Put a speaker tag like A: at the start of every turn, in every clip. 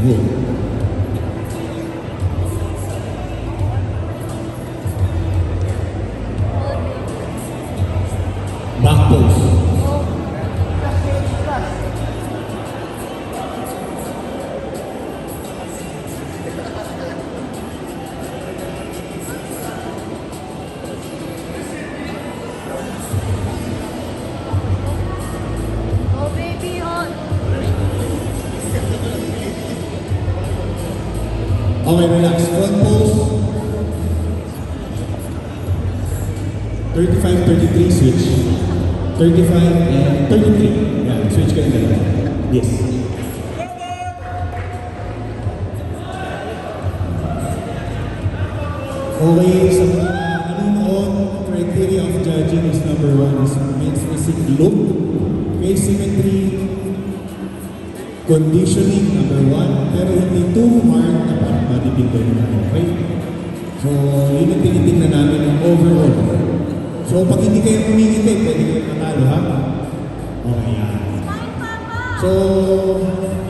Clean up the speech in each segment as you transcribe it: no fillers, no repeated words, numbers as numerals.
A: Good. Back pose.
B: Oh, baby, hot.
A: Okay, relax. Front pose. 35, 33, switch. 35 and 33. Yeah, switch ka na dalawa. Yes. Okay, sa mga nanonood, criteria of judging is number 1 is men's physique look, face symmetry, conditioning, number 1, pero hindi too hard na parang bodybuilder na, okay? So, yun yung tinitingnan namin ng overall. So, pag hindi kayo kumingiti, pwede kayo matalo, ha? Okay, yan. So,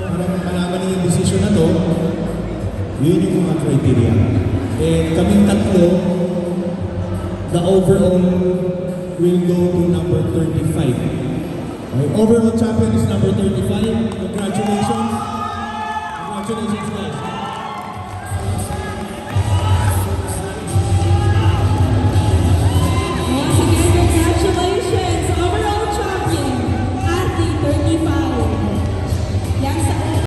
A: para malaman niyo yung decision na to, yun yung mga criteria. And kaming tatlo, the overall will go to number 35. Okay, overall champion is number 35. Congratulations. Congratulations, guys.